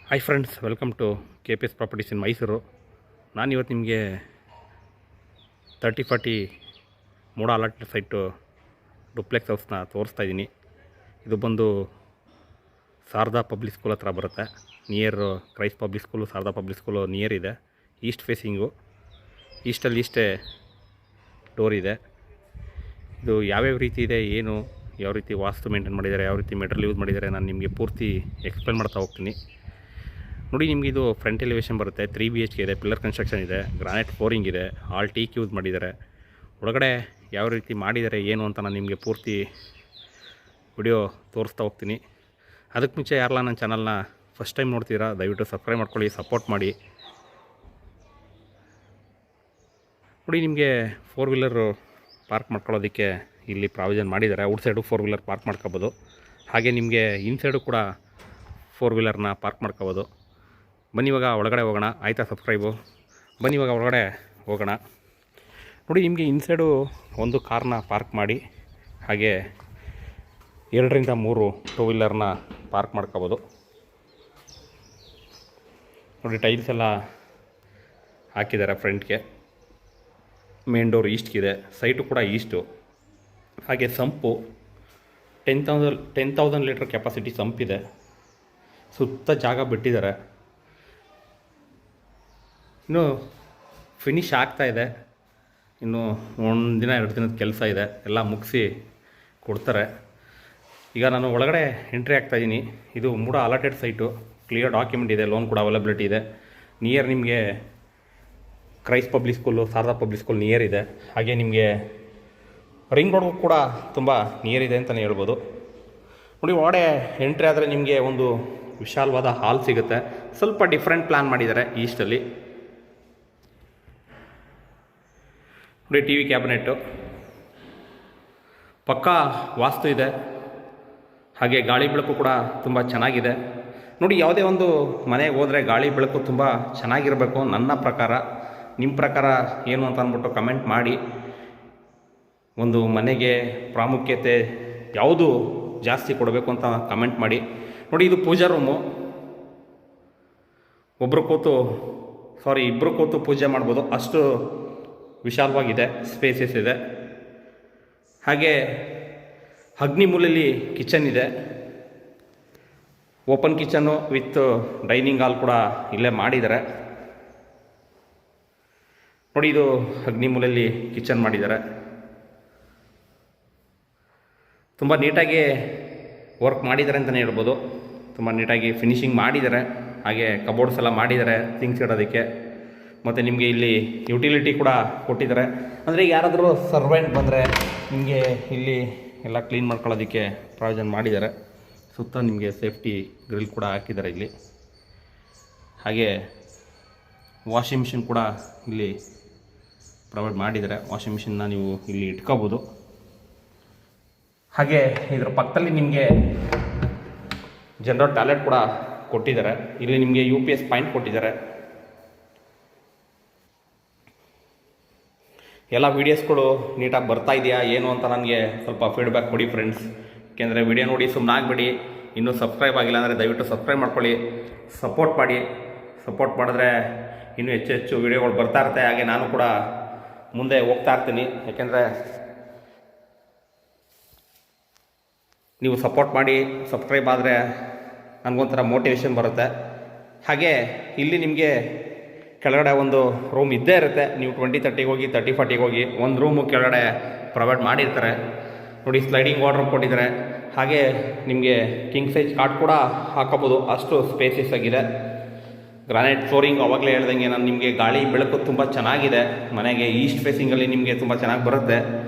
Hi friends, welcome to KPS properties in Mysuru. ನಾನಿವತ್ತು ನಿಮಗೆ 30-40 MUDA allot site duplex ಹೌಸ್ನ ತೋರಿಸ್ತಾ ಇದ್ದೀನಿ. ಇದು ಬಂದು ಶಾರದಾ ಪಬ್ಲಿಕ್ ಸ್ಕೂಲ್ ಹತ್ರ ಬರುತ್ತೆ. Near Christ public school, Sharada public school near ಇದೆ. ಈಸ್ಟ್ ಫೇಸಿಂಗು, ಈಸ್ಟೇ ಡೋರ್ ಇದೆ. ಇದು ಯಾವ್ಯಾವ ರೀತಿ ಇದೆ, ಏನು ಯಾವ ರೀತಿ ವಾಸ್ತು ಮೇಂಟೈನ್ ಮಾಡಿದ್ದಾರೆ, ಯಾವ ರೀತಿ ಮೆಟೀರಿಯಲ್ ಯೂಸ್ ಮಾಡಿದ್ದಾರೆ, ನಾನು ನಿಮಗೆ ಪೂರ್ತಿ ಎಕ್ಸ್ಪ್ಲೇನ್ ಮಾಡ್ತಾ ಹೋಗ್ತೀನಿ. ನೋಡಿ, ನಿಮಗೆ ಇದು ಫ್ರಂಟ್ ಎಲಿವೇಷನ್ ಬರುತ್ತೆ. 3 BHK ಇದೆ, ಪಿಲ್ಲರ್ ಕನ್ಸ್ಟ್ರಕ್ಷನ್ ಇದೆ, ಗ್ರಾನೈಟ್ ಫ್ಲೋರಿಂಗ್ ಇದೆ, ಆಲ್ ಟೀಕ್ ಯೂಸ್ ಮಾಡಿದ್ದಾರೆ. ಒಳಗಡೆ ಯಾವ ರೀತಿ ಮಾಡಿದ್ದಾರೆ ಏನು ಅಂತ ನಾನು ನಿಮಗೆ ಪೂರ್ತಿ ವಿಡಿಯೋ ತೋರಿಸ್ತಾ ಹೋಗ್ತೀನಿ. ಅದಕ್ಕೆ ಮುಂಚೆ ಯಾರಲ್ಲ ನನ್ನ ಚಾನಲ್ನ ಫಸ್ಟ್ ಟೈಮ್ ನೋಡ್ತೀರಾ, ದಯವಿಟ್ಟು ಸಬ್ಸ್ಕ್ರೈಬ್ ಮಾಡ್ಕೊಳ್ಳಿ, ಸಪೋರ್ಟ್ ಮಾಡಿ. ನೋಡಿ, ನಿಮಗೆ 4 ವೀಲರು ಪಾರ್ಕ್ ಮಾಡ್ಕೊಳ್ಳೋದಕ್ಕೆ ಇಲ್ಲಿ ಪ್ರಾವಿಷನ್ ಮಾಡಿದ್ದಾರೆ. ಔಟ್ ಸೈಡು 4 ವೀಲರ್ ಪಾರ್ಕ್ ಮಾಡ್ಕೋಬೋದು. ಹಾಗೆ ನಿಮಗೆ ಇನ್ಸೈಡು ಕೂಡ 4 ವೀಲರ್ನ ಪಾರ್ಕ್ ಮಾಡ್ಕೋಬೋದು. ಬನ್ನಿ ಇವಾಗ ಒಳಗಡೆ ಹೋಗೋಣ. ಆಯಿತಾ ಸಬ್ಸ್ಕ್ರೈಬು? ಬನ್ನಿ ಇವಾಗ ಒಳಗಡೆ ಹೋಗೋಣ. ನೋಡಿ, ನಿಮಗೆ ಇನ್ಸೈಡು ಒಂದು ಕಾರ್ನ ಪಾರ್ಕ್ ಮಾಡಿ, ಹಾಗೆ 2ರಿಂದ 3 2 ವೀಲರ್ನ ಪಾರ್ಕ್ ಮಾಡ್ಕೋಬೋದು. ನೋಡಿ, ಟೈಲ್ಸ್ ಎಲ್ಲ ಹಾಕಿದ್ದಾರೆ ಫ್ರಂಟ್ಗೆ. ಮೇನ್ ಡೋರ್ ಈಸ್ಟ್ಗಿದೆ, ಸೈಟು ಕೂಡ ಈಸ್ಟು. ಹಾಗೆ ಸಂಪು 10,000 ಲೀಟ್ರ್ ಕೆಪಾಸಿಟಿ ಸಂಪಿದೆ. ಸುತ್ತ ಜಾಗ ಬಿಟ್ಟಿದ್ದಾರೆ. ಇನ್ನೂ ಫಿನಿಷ್ ಆಗ್ತಾಯಿದೆ. ಇನ್ನು 1 ದಿನ 2 ದಿನದ ಕೆಲಸ ಇದೆ, ಎಲ್ಲ ಮುಗಿಸಿ ಕೊಡ್ತಾರೆ. ಈಗ ನಾನು ಒಳಗಡೆ ಎಂಟ್ರಿ ಆಗ್ತಾಯಿದ್ದೀನಿ. ಇದು ಮೂಡ ಅಲಾಟೆಡ್ ಸೈಟು, ಕ್ಲಿಯರ್ ಡಾಕ್ಯುಮೆಂಟ್ ಇದೆ, ಲೋನ್ ಕೂಡ ಅವೈಲಬಿಲಿಟಿ ಇದೆ. ನಿಯರ್ ನಿಮಗೆ Christ public school, Sharada public school near ಇದೆ. ಹಾಗೆ ನಿಮಗೆ ರಿಂಗ್ ರೋಡ್ಗೂ ಕೂಡ ತುಂಬ ನಿಯರ್ ಇದೆ ಅಂತಲೇ ಹೇಳ್ಬೋದು. ನೋಡಿ, ಒಳಗಡೆ ಎಂಟ್ರಿ ಆದರೆ ನಿಮಗೆ ಒಂದು ವಿಶಾಲವಾದ ಹಾಲ್ ಸಿಗುತ್ತೆ. ಸ್ವಲ್ಪ ಡಿಫ್ರೆಂಟ್ ಪ್ಲ್ಯಾನ್ ಮಾಡಿದ್ದಾರೆ ಈಸ್ಟಲ್ಲಿ. ನೋಡಿ, TV ಕ್ಯಾಬಿನೆಟ್ಟು ಪಕ್ಕಾ ವಾಸ್ತು ಇದೆ. ಹಾಗೆ ಗಾಳಿ ಬೆಳಕು ಕೂಡ ತುಂಬ ಚೆನ್ನಾಗಿದೆ. ನೋಡಿ, ಯಾವುದೇ ಒಂದು ಮನೆಗೆ ಹೋದರೆ ಗಾಳಿ ಬೆಳಕು ತುಂಬ ಚೆನ್ನಾಗಿರಬೇಕು ನನ್ನ ಪ್ರಕಾರ. ನಿಮ್ಮ ಪ್ರಕಾರ ಏನು ಅಂತ ಅಂದ್ಬಿಟ್ಟು ಕಮೆಂಟ್ ಮಾಡಿ. ಒಂದು ಮನೆಗೆ ಪ್ರಾಮುಖ್ಯತೆ ಯಾವುದು ಜಾಸ್ತಿ ಕೊಡಬೇಕು ಅಂತ ಕಮೆಂಟ್ ಮಾಡಿ. ನೋಡಿ, ಇದು ಪೂಜಾ ರೂಮು. ಇಬ್ಬರು ಕೂತು ಪೂಜೆ ಮಾಡ್ಬೋದು, ಅಷ್ಟು ವಿಶಾಲವಾಗಿದೆ, ಸ್ಪೇಸಸ್ ಇದೆ. ಹಾಗೆ ಅಗ್ನಿ ಮೂಲೆಯಲ್ಲಿ ಕಿಚನ್ ಇದೆ. Open kitchen with dining hall ಕೂಡ ಇಲ್ಲೇ ಮಾಡಿದ್ದಾರೆ. ನೋಡಿ, ಇದು ಅಗ್ನಿ ಮೂಲೆಯಲ್ಲಿ ಕಿಚನ್ ಮಾಡಿದ್ದಾರೆ. ತುಂಬ ನೀಟಾಗಿ ವರ್ಕ್ ಮಾಡಿದ್ದಾರೆ ಅಂತಲೇ ಹೇಳ್ಬೋದು. ತುಂಬ ನೀಟಾಗಿ ಫಿನಿಷಿಂಗ್ ಮಾಡಿದ್ದಾರೆ. ಹಾಗೆ ಕಬೋರ್ಡ್ಸ್ ಎಲ್ಲ ಮಾಡಿದ್ದಾರೆ ಥಿಂಗ್ಸ್ ಇಡೋದಕ್ಕೆ. ಮತ್ತು ನಿಮಗೆ ಇಲ್ಲಿ ಯುಟಿಲಿಟಿ ಕೂಡ ಕೊಟ್ಟಿದ್ದಾರೆ. ಅಂದರೆ ಯಾರಾದರೂ ಸರ್ವೆಂಟ್ ಬಂದರೆ ನಿಮಗೆ ಇಲ್ಲಿ ಎಲ್ಲ ಕ್ಲೀನ್ ಮಾಡ್ಕೊಳ್ಳೋದಕ್ಕೆ ಪ್ರಾವಿಷನ್ ಮಾಡಿದ್ದಾರೆ. ಸುತ್ತ ನಿಮಗೆ ಸೇಫ್ಟಿ ಗ್ರಿಲ್ ಕೂಡ ಹಾಕಿದ್ದಾರೆ ಇಲ್ಲಿ. ಹಾಗೆ ವಾಷಿಂಗ್ ಮಿಷಿನ್ ಕೂಡ ಇಲ್ಲಿ ಪ್ರೊವೈಡ್ ಮಾಡಿದ್ದಾರೆ. ವಾಷಿಂಗ್ ಮಿಷಿನ್ನ ನೀವು ಇಲ್ಲಿ ಇಟ್ಕೋಬೋದು. ಹಾಗೆ ಇದರ ಪಕ್ಕದಲ್ಲಿ ನಿಮಗೆ ಜನರಲ್ ಟಾಯ್ಲೆಟ್ ಕೂಡ ಕೊಟ್ಟಿದ್ದಾರೆ. ಇಲ್ಲಿ ನಿಮಗೆ UPS ಪಾಯಿಂಟ್ ಕೊಟ್ಟಿದ್ದಾರೆ. ಎಲ್ಲ ವೀಡಿಯೋಸ್ಗಳು ನೀಟಾಗಿ ಬರ್ತಾ ಇದೆಯಾ ಏನು ಅಂತ ನನಗೆ ಸ್ವಲ್ಪ ಫೀಡ್ಬ್ಯಾಕ್ ಕೊಡಿ ಫ್ರೆಂಡ್ಸ್. ಏಕೆಂದರೆ ವಿಡಿಯೋ ನೋಡಿ ಸುಮ್ಮನೆ ಆಗಬೇಡಿ. ಇನ್ನೂ ಸಬ್ಸ್ಕ್ರೈಬ್ ಆಗಿಲ್ಲ ಅಂದರೆ ದಯವಿಟ್ಟು ಸಬ್ಸ್ಕ್ರೈಬ್ ಮಾಡ್ಕೊಳ್ಳಿ, ಸಪೋರ್ಟ್ ಮಾಡಿ. ಸಪೋರ್ಟ್ ಮಾಡಿದ್ರೆ ಇನ್ನೂ ಹೆಚ್ಚು ವೀಡಿಯೋಗಳು ಬರ್ತಾ ಇರುತ್ತೆ. ಹಾಗೆ ನಾನು ಕೂಡ ಮುಂದೆ ಹೋಗ್ತಾ ಇರ್ತೀನಿ. ಯಾಕೆಂದರೆ ನೀವು ಸಪೋರ್ಟ್ ಮಾಡಿ ಸಬ್ಸ್ಕ್ರೈಬ್ ಆದರೆ ನನಗೊಂಥರ ಮೋಟಿವೇಶನ್ ಬರುತ್ತೆ. ಹಾಗೆ ಇಲ್ಲಿ ನಿಮಗೆ ಕೆಳಗಡೆ ಒಂದು ರೂಮ್ ಇದ್ದೇ ಇರುತ್ತೆ. ನೀವು 20-30 ಹೋಗಿ 30-40 ಹೋಗಿ ಒಂದು ರೂಮು ಕೆಳಗಡೆ ಪ್ರೊವೈಡ್ ಮಾಡಿರ್ತಾರೆ. ನೋಡಿ, ಸ್ಲೈಡಿಂಗ್ ವಾರ್ಡ್ರೋಬ್ ಕೊಟ್ಟಿದ್ದಾರೆ. ಹಾಗೆ ನಿಮಗೆ ಕಿಂಗ್ ಸೈಜ್ ಕಾಟ್ ಕೂಡ ಹಾಕೋಬೋದು, ಅಷ್ಟು ಸ್ಪೇಸಸ್ ಆಗಿದೆ. ಗ್ರಾನೈಟ್ ಫ್ಲೋರಿಂಗ್ ಆವಾಗಲೇ ಹೇಳ್ದಂಗೆ ನಾನು ನಿಮಗೆ ಗಾಳಿ ಬೆಳಕು ತುಂಬ ಚೆನ್ನಾಗಿದೆ. ಮನೆಗೆ ಈಸ್ಟ್ ಫೇಸಿಂಗಲ್ಲಿ ನಿಮಗೆ ತುಂಬ ಚೆನ್ನಾಗಿ ಬರುತ್ತೆ.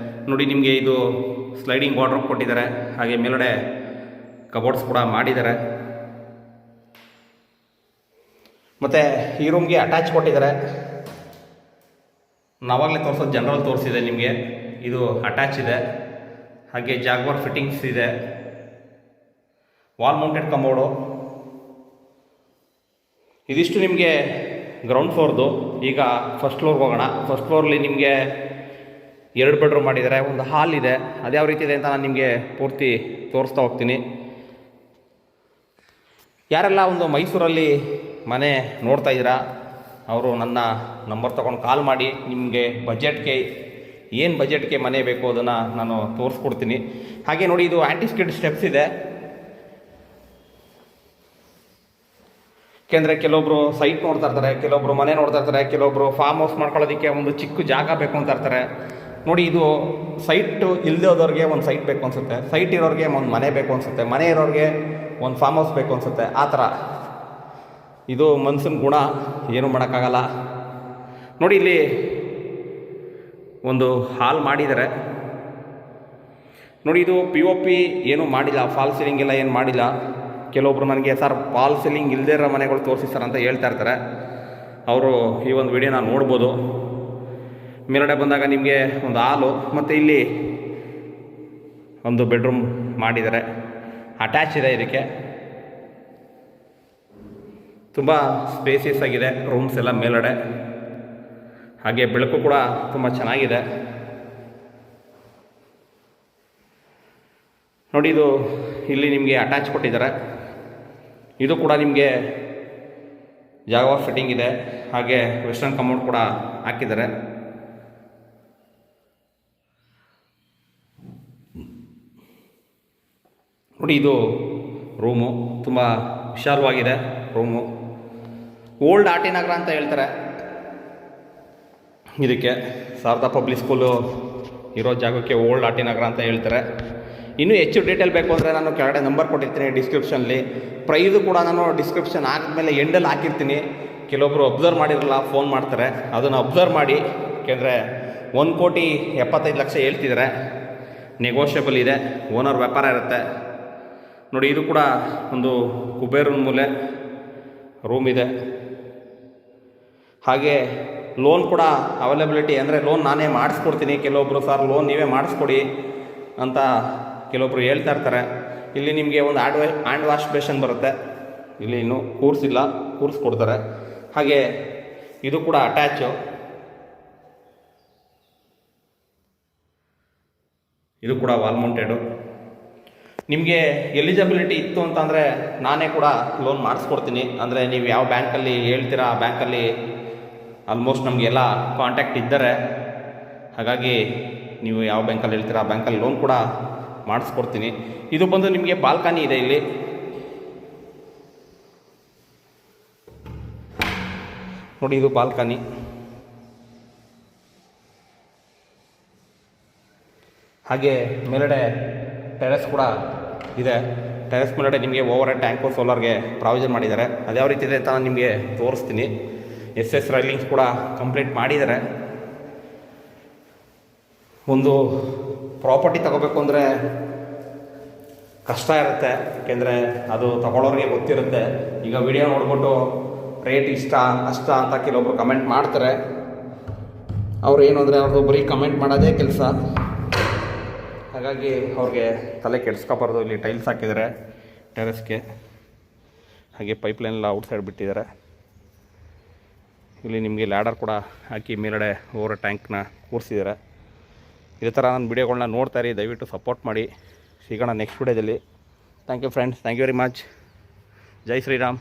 ನೋಡಿ, ನಿಮಗೆ ಇದು ಸ್ಲೈಡಿಂಗ್ ವಾರ್ಡ್ರೋಬ್ ಕೊಟ್ಟಿದ್ದಾರೆ. ಹಾಗೆ ಮೇಲ್ಗಡೆ ಕಬೋರ್ಡ್ಸ್ ಕೂಡ ಮಾಡಿದ್ದಾರೆ. ಮತ್ತು ಈ ರೂಮ್ಗೆ ಅಟ್ಯಾಚ್ ಕೊಟ್ಟಿದ್ದಾರೆ. ನಾವಾಗಲೇ ತೋರಿಸೋದು ಜನರಲ್ ತೋರಿಸಿದೆ ನಿಮಗೆ. ಇದು ಅಟ್ಯಾಚ್ ಇದೆ. ಹಾಗೆ ಜಾಗ್ವಾರ್ ಫಿಟ್ಟಿಂಗ್ಸ್ ಇದೆ. Wall mounted commode. ಇದಿಷ್ಟು ನಿಮಗೆ ಗ್ರೌಂಡ್ ಫ್ಲೋರ್ದು. ಈಗ ಫಸ್ಟ್ ಫ್ಲೋರ್ಗೆ ಹೋಗೋಣ. ಫಸ್ಟ್ ಫ್ಲೋರ್ಲಿ ನಿಮಗೆ 2 ಬೆಡ್ರೂಮ್ ಮಾಡಿದ್ದಾರೆ, ಒಂದು ಹಾಲ್ ಇದೆ. ಅದ್ಯಾವ ರೀತಿ ಇದೆ ಅಂತ ನಾನು ನಿಮಗೆ ಪೂರ್ತಿ ತೋರಿಸ್ತಾ ಹೋಗ್ತೀನಿ. ಯಾರೆಲ್ಲ ಒಂದು ಮೈಸೂರಲ್ಲಿ ಮನೆ ನೋಡ್ತಾ ಇದ್ದೀರಾ ಅವರು ನನ್ನ ನಂಬರ್ ತೊಗೊಂಡು ಕಾಲ್ ಮಾಡಿ. ನಿಮಗೆ ಬಜೆಟ್ಗೆ ಮನೆ ಬೇಕು ಅದನ್ನು ನಾನು ತೋರಿಸ್ಕೊಡ್ತೀನಿ. ಹಾಗೆ ನೋಡಿ, ಇದು ಆ್ಯಂಟಿ ಸ್ಕಿಡ್ ಸ್ಟೆಪ್ಸ್ ಇದೆ. ಏಕೆಂದರೆ ಕೆಲವೊಬ್ಬರು ಸೈಟ್ ನೋಡ್ತಾ ಇರ್ತಾರೆ, ಕೆಲವೊಬ್ಬರು ಮನೆ ನೋಡ್ತಾ ಇರ್ತಾರೆ, ಕೆಲವೊಬ್ಬರು ಫಾರ್ಮ್ ಹೌಸ್ ಮಾಡ್ಕೊಳ್ಳೋದಕ್ಕೆ ಒಂದು ಚಿಕ್ಕ ಜಾಗ ಬೇಕು ಅಂತ ಇರ್ತಾರೆ. ನೋಡಿ, ಇದು ಸೈಟ್ ಇಲ್ಲದೋದವ್ರಿಗೆ ಒಂದು ಸೈಟ್ ಬೇಕು ಅನಿಸುತ್ತೆ, ಸೈಟ್ ಇರೋರಿಗೆ ಒಂದು ಮನೆ ಬೇಕು ಅನಿಸುತ್ತೆ, ಮನೆ ಇರೋರಿಗೆ ಒಂದು ಫಾರ್ಮ್ ಹೌಸ್ ಬೇಕು ಅನಿಸುತ್ತೆ. ಆ ಥರ ಇದು ಮನ್ಸಿನ ಗುಣ, ಏನೂ ಮಾಡೋಕ್ಕಾಗಲ್ಲ. ನೋಡಿ, ಇಲ್ಲಿ ಒಂದು ಹಾಲ್ ಮಾಡಿದ್ದಾರೆ. ನೋಡಿ, ಇದು POP ಏನೂ ಮಾಡಿಲ್ಲ, ಫಾಲ್ ಸೀಲಿಂಗ್ ಎಲ್ಲ ಏನು ಮಾಡಿಲ್ಲ. ಕೆಲವೊಬ್ರು ನನಗೆ ಸರ್ ಫಾಲ್ ಸೀಲಿಂಗ್ ಇಲ್ಲದೇ ಇರೋ ಮನೆಗಳು ತೋರಿಸಿ ಸರ್ ಅಂತ ಹೇಳ್ತಾ ಇರ್ತಾರೆ. ಅವರು ಈ ಒಂದು ವಿಡಿಯೋನ ನೋಡ್ಬೋದು. ಮೇಲ್ಗಡೆ ಬಂದಾಗ ನಿಮಗೆ ಒಂದು ಹಾಲು ಮತ್ತು ಇಲ್ಲಿ ಒಂದು ಬೆಡ್ರೂಮ್ ಮಾಡಿದ್ದಾರೆ, ಅಟ್ಯಾಚ್ ಇದೆ. ಇದಕ್ಕೆ ತುಂಬ ಸ್ಪೇಸಿಯಸ್ ಆಗಿದೆ ರೂಮ್ಸ್ ಎಲ್ಲ ಮೇಲ್ಗಡೆ. ಹಾಗೆ ಬೆಳಕು ಕೂಡ ತುಂಬ ಚೆನ್ನಾಗಿದೆ. ನೋಡಿ, ಇದು ಇಲ್ಲಿ ನಿಮಗೆ ಅಟ್ಯಾಚ್ ಕೊಟ್ಟಿದ್ದಾರೆ. ಇದು ಕೂಡ ನಿಮಗೆ ಜಾಗ ಫಿಟ್ಟಿಂಗ್ ಇದೆ. ಹಾಗೆ ವೆಸ್ಟರ್ನ್ ಕಮೋಡ್ ಕೂಡ ಹಾಕಿದ್ದಾರೆ. ನೋಡಿ, ಇದು ರೂಮು ತುಂಬ ವಿಶಾಲವಾಗಿದೆ. ರೂಮು ಓಲ್ಡ್ ಆರ್ ಟಿ ನಗರ ಅಂತ ಹೇಳ್ತಾರೆ ಇದಕ್ಕೆ. ಶಾರದಾ ಪಬ್ಲಿಕ್ ಸ್ಕೂಲು ಇರೋ ಜಾಗಕ್ಕೆ ಓಲ್ಡ್ ಆರ್ ಟಿ ನಗರ ಅಂತ ಹೇಳ್ತಾರೆ. ಇನ್ನೂ ಹೆಚ್ಚು ಡೀಟೇಲ್ ಬೇಕು ಅಂದರೆ ನಾನು ಕೆಳಗಡೆ ನಂಬರ್ ಕೊಟ್ಟಿರ್ತೀನಿ ಡಿಸ್ಕ್ರಿಪ್ಷನ್ಲಿ. ಪ್ರೈಸು ಕೂಡ ನಾನು ಡಿಸ್ಕ್ರಿಪ್ಷನ್ ಆದಮೇಲೆ ಎಂಡಲ್ಲಿ ಹಾಕಿರ್ತೀನಿ. ಕೆಲವೊಬ್ಬರು ಅಬ್ಸರ್ವ್ ಮಾಡಿರಲ್ಲ, ಫೋನ್ ಮಾಡ್ತಾರೆ, ಅದನ್ನು ಅಬ್ಸರ್ವ್ ಮಾಡಿ. ಏಕೆಂದರೆ 1,75,00,000 ಹೇಳ್ತಿದ್ದಾರೆ. ನೆಗೋಷಿಯಬಲ್ ಇದೆ, ಓನರ್ ವ್ಯಾಪಾರ ಇರುತ್ತೆ. ನೋಡಿ, ಇದು ಕೂಡ ಒಂದು ಕುಬೇರನ ಮೂಲೆ ರೂಮ್ ಇದೆ. ಹಾಗೆ ಲೋನ್ ಕೂಡ ಅವೈಲಬಿಲಿಟಿ, ಅಂದರೆ ಲೋನ್ ನಾನೇ ಮಾಡಿಸ್ಕೊಡ್ತೀನಿ. ಕೆಲವೊಬ್ಬರು ಸರ್ ಲೋನ್ ನೀವೇ ಮಾಡಿಸ್ಕೊಡಿ ಅಂತ ಕೆಲವೊಬ್ಬರು ಹೇಳ್ತಾ ಇರ್ತಾರೆ. ಇಲ್ಲಿ ನಿಮಗೆ ಒಂದು ಹ್ಯಾಂಡ್ ವಾಶ್ ಬೇಷನ್ ಬರುತ್ತೆ. ಇಲ್ಲಿ ಇನ್ನೂ ಕೂರಿಸಿಲ್ಲ, ಕೂರಿಸ್ಕೊಡ್ತಾರೆ. ಹಾಗೆ ಇದು ಕೂಡ ಅಟ್ಯಾಚು. ಇದು ಕೂಡ ವಾಲ್ ಮೌಂಟೆಡು. ನಿಮಗೆ ಎಲಿಜಿಬಿಲಿಟಿ ಇತ್ತು ಅಂತಂದರೆ ನಾನೇ ಕೂಡ ಲೋನ್ ಮಾಡಿಸ್ಕೊಡ್ತೀನಿ. ಅಂದರೆ ನೀವು ಯಾವ ಬ್ಯಾಂಕಲ್ಲಿ ಹೇಳ್ತೀರಾ ಆ ಬ್ಯಾಂಕಲ್ಲಿ ಆಲ್ಮೋಸ್ಟ್ ನಮಗೆಲ್ಲ ಕಾಂಟ್ಯಾಕ್ಟ್ ಇದ್ದಾರೆ. ಹಾಗಾಗಿ ನೀವು ಯಾವ ಬ್ಯಾಂಕಲ್ಲಿ ಹೇಳ್ತೀರಾ ಆ ಬ್ಯಾಂಕಲ್ಲಿ ಲೋನ್ ಕೂಡ ಮಾಡಿಸ್ಕೊಡ್ತೀನಿ. ಇದು ಬಂದು ನಿಮಗೆ ಬಾಲ್ಕನಿ ಇದೆ ಇಲ್ಲಿ. ನೋಡಿ, ಇದು ಬಾಲ್ಕನಿ. ಹಾಗೆ ಮೇಲ್ಗಡೆ ಟೆರೆಸ್ ಕೂಡ ಇದೆ. ಟೆರೆಸ್ ಮೇಲ್ಗಡೆ ನಿಮಗೆ ಓವರ್ ಹೆಡ್ ಟ್ಯಾಂಕು ಸೋಲಾರ್ಗೆ ಪ್ರಾವಿಷನ್ ಮಾಡಿದ್ದಾರೆ. ಅದ್ಯಾವ ರೀತಿ ಇದೆ ಅಂತ ನಾನು ನಿಮಗೆ ತೋರಿಸ್ತೀನಿ. SS ರೈಲಿಂಗ್ಸ್ ಕೂಡ ಕಂಪ್ಲೀಟ್ ಮಾಡಿದ್ದಾರೆ. ಒಂದು ಪ್ರಾಪರ್ಟಿ ತಗೋಬೇಕು ಅಂದರೆ ಕಷ್ಟ ಇರುತ್ತೆ, ಏಕೆಂದರೆ ಅದು ತಗೊಳ್ಳೋರಿಗೆ ಗೊತ್ತಿರುತ್ತೆ. ಈಗ ವಿಡಿಯೋ ನೋಡ್ಬಿಟ್ಟು ರೇಟ್ ಇಷ್ಟ ಅಷ್ಟ ಅಂತ ಕೆಲವೊಬ್ರು ಕಮೆಂಟ್ ಮಾಡ್ತಾರೆ. ಅವ್ರು ಏನು ಅಂದರೆ ಅವ್ರದ್ದು ಬರೀ ಕಮೆಂಟ್ ಮಾಡೋದೇ ಕೆಲಸ. ಹಾಗಾಗಿ ಅವ್ರಿಗೆ ತಲೆ ಕೆಡಿಸ್ಕೊಬಾರ್ದು. ಇಲ್ಲಿ ಟೈಲ್ಸ್ ಹಾಕಿದ್ದಾರೆ ಟೆರೆಸ್ಗೆ. ಹಾಗೆ ಪೈಪ್ಲೈನ್ ಎಲ್ಲ ಔಟ್ಸೈಡ್ ಬಿಟ್ಟಿದ್ದಾರೆ. ಇಲ್ಲಿ ನಿಮಗೆ ಲ್ಯಾಡರ್ ಕೂಡ ಹಾಕಿ ಮೇಲ್ಗಡೆ ಓವರ್ ಟ್ಯಾಂಕ್ನ ಕೂರಿಸಿದ್ದಾರೆ. ಇದೇ ಥರ ನನ್ನ ವಿಡಿಯೋಗಳನ್ನ ನೋಡ್ತಾ ಇರಿ, ದಯವಿಟ್ಟು ಸಪೋರ್ಟ್ ಮಾಡಿ. ಸಿಗೋಣ ನೆಕ್ಸ್ಟ್ ವಿಡಿಯೋದಲ್ಲಿ. Thank you friends, thank you very much. ಜೈ ಶ್ರೀರಾಮ್.